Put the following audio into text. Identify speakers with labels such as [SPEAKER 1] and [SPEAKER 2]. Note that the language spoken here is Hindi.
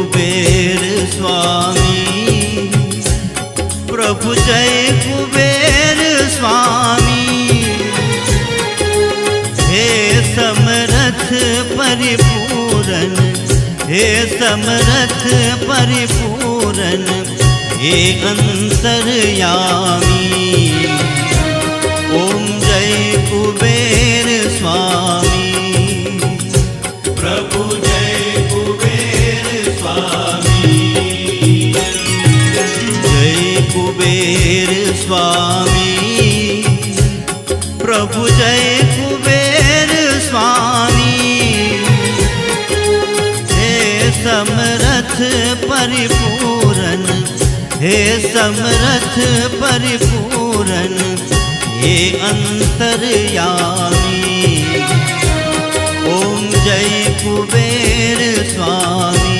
[SPEAKER 1] कुबेर स्वामी, प्रभु जय कुबेर स्वामी। हे समरथ परिपूरन, हे समरथ परिपूरन, हे अंतर्यामी। ओम जय कुबेर स्वामी, प्रभु जय कुबेर स्वामी। जय कुबेर स्वामी, प्रभु जय कुबेर स्वामी। हे समरथ परिपूरन, हे समरथ परिपूरन, हे अंतर्यामी। ओम जय कुबेर स्वामी।